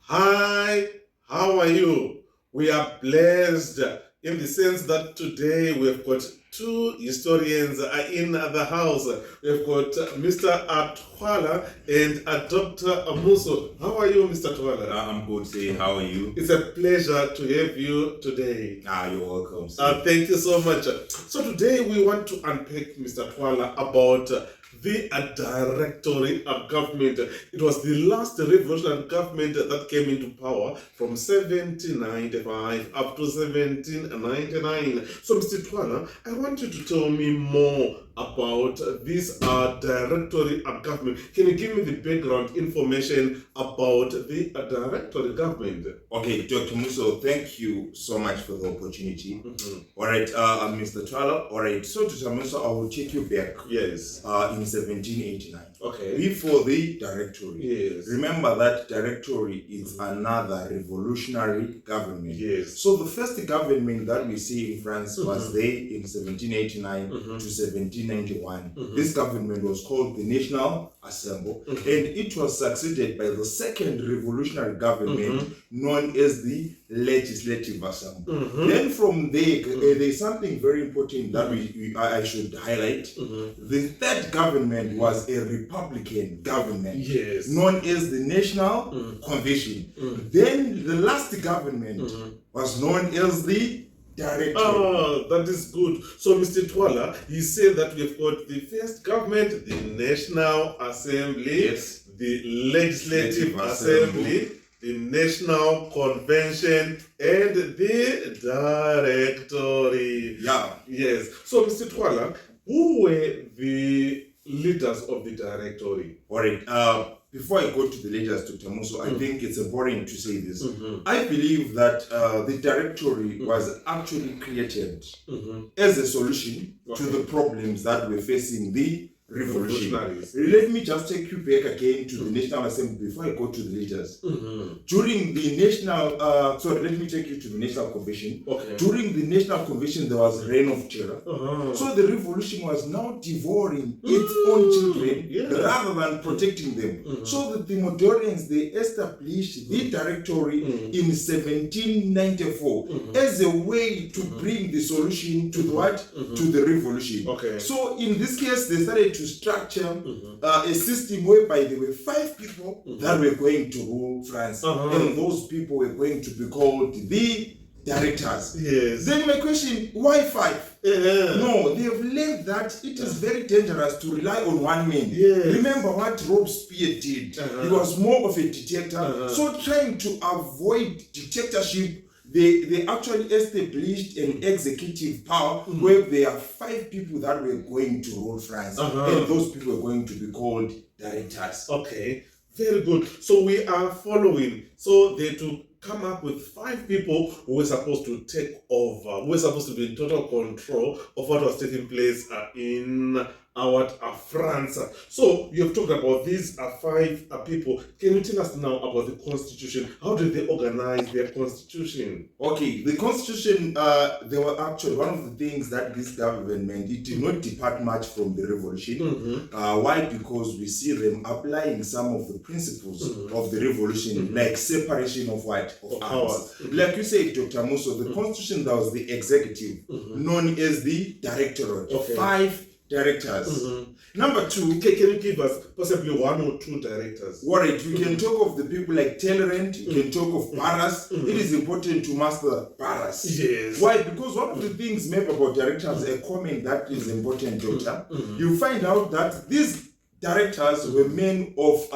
Hi, how are you? We are blessed in the sense that today we've got two historians in the house. We've got Mr. Thwala and Dr. MUSO. How are you, Mr. Thwala? I'm good, say. How are you? It's a pleasure to have you today. You're welcome, thank you so much. So today we want to unpack, Mr. Thwala, about the directory of government. It was the last revolutionary government that came into power from 1795 up to 1799. So, Mr. Thwala, I want you to tell me more about this directory of government. Can you give me the background information about the directory government? Okay, Dr. Muso, thank you so much for the opportunity. All right, I'm Mr. Thwala. All right, so Dr. Muso, I will take you back. Yes. In 1789. Okay. Before the directory. Yes. Remember that directory is another revolutionary government. Yes. So the first government that we see in France was there in 1789 to 1791. This government was called the National Assembly, and it was succeeded by the second revolutionary government known as the Legislative Assembly. Then from there, there's something very important that I should highlight. The third government was a Republican government, yes, known as the National Convention. Then the last government was known as the directory. Oh, that is good. So, Mr. Thwala, you say that we've got the first government, the National Assembly, Yes. the Legislative Assembly, the National Convention, and the Directory. Yeah. Yes. So, Mr. Thwala, who were the leaders of the Directory? All right. Before I go to the leaders, Dr. Muso, I think it's important to say this. I believe that the directory was actually created as a solution to the problems that were facing the revolution. Let me just take you back again to the National Assembly before I go to the leaders. During the National, let me take you to the National Convention. Okay. During the National Convention, there was reign of terror. So the revolution was now devouring its own children rather than protecting them. So the Thermodorians, they established the directory in 1794 as a way to bring the solution to what? To the revolution. Okay. So in this case, they started to structure a system whereby there were 5 people that were going to rule France, and those people were going to be called the directors. Yes. Then my question, why 5? No, they have learned that it is very dangerous to rely on one man. Yes. Remember what Robespierre did. He was more of a dictator. So trying to avoid dictatorship, they actually established an executive power where there are 5 people that were going to rule France, and those people were going to be called directors. Okay, very good. So we are following. So they to come up with 5 people who were supposed to take over, who were supposed to be in total control of what was taking place in our France. So you have talked about these 5 people. Can you tell us now about the constitution? How did they organize their constitution? Okay, the constitution, they were actually one of the things that this government, it did not depart much from the revolution. Why? Because we see them applying some of the principles of the revolution, like separation of what? Of powers. Like you said, Dr. Muso, the constitution, that was the executive, known as the directorate. 5 directors. Number 2, can you give us possibly 1 or 2 directors? Right, we can talk of the people like Talleyrand, you can talk of Paras. It is important to master Paras. Yes. Why? Because one of the things maybe about directors, a comment that is important, Doctor, you find out that these directors were men of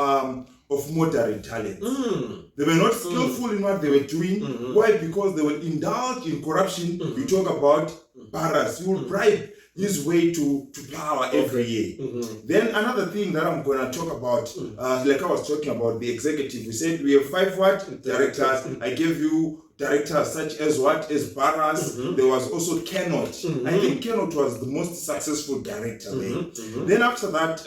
moderate talent. They were not skillful in what they were doing. Why? Because they will indulge in corruption. You talk about Paras, you will bribe his way to power every year. Then another thing that I'm going to talk about, like I was talking about the executive, we said we have 5 what? Directors. I gave you directors such as Barras. There was also Kennott. I think Kennott was the most successful director there. Then after that,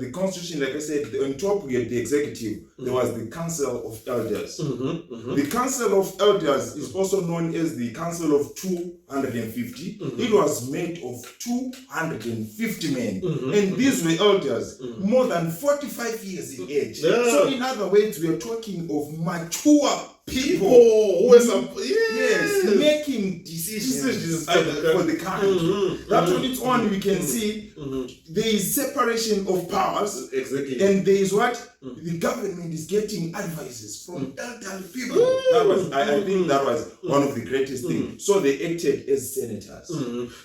the constitution, like I said, on top we had the executive. There was the Council of Elders. The Council of Elders is also known as the Council of 250. It was made of 250 men. And these were elders, more than 45 years in age. So in other words, we are talking of mature people who were yes, making decisions for the country. That on its own we can see there is separation of powers. Exactly. And there is what? The government is getting advices from elderly people. That was, I think that was one of the greatest things. So they acted as senators.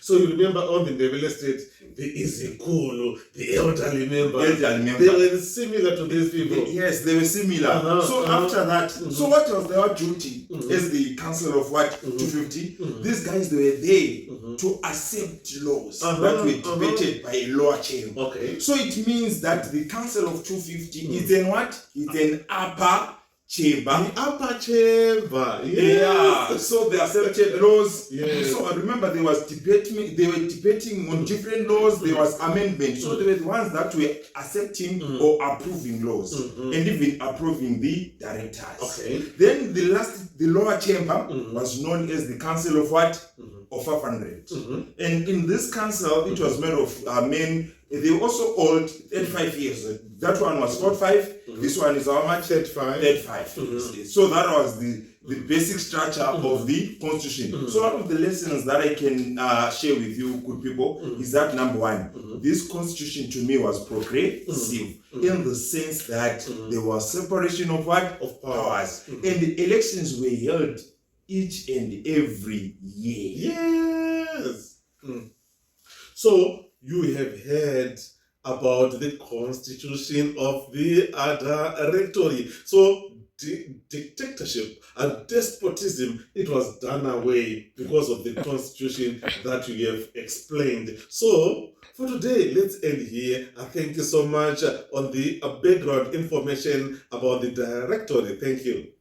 So you remember on the Ndebele state, the Izikulu, the elderly members, Elderly they were similar to these people. Yes, they were similar. So after that, so what was their duty as the council of what? 250? These guys, they were there to accept laws that were debated by a lower chamber. Okay. So it means that the council of 250 is in what? It's an upper chamber. The upper chamber. Yeah. So they accepted laws. Yes. So I remember they were debating on different laws. There was amendment. So they were the ones that were accepting or approving laws and even approving the directors. Okay. Then the lower chamber was known as the council of what? Of 500. And in this council, it was made of men. They were also old, 35 years. That one was 45. This one is how much? 35. 35. So that was the basic structure of the constitution. So one of the lessons that I can share with you, good people, is that number one, this constitution to me was progressive in the sense that there was separation of what? Of powers. And the elections were held each and every year. Yes. So you have heard about the constitution of the directory. So dictatorship and despotism, it was done away because of the constitution that you have explained. So for today, let's end here. Thank you so much on the background information about the directory. Thank you.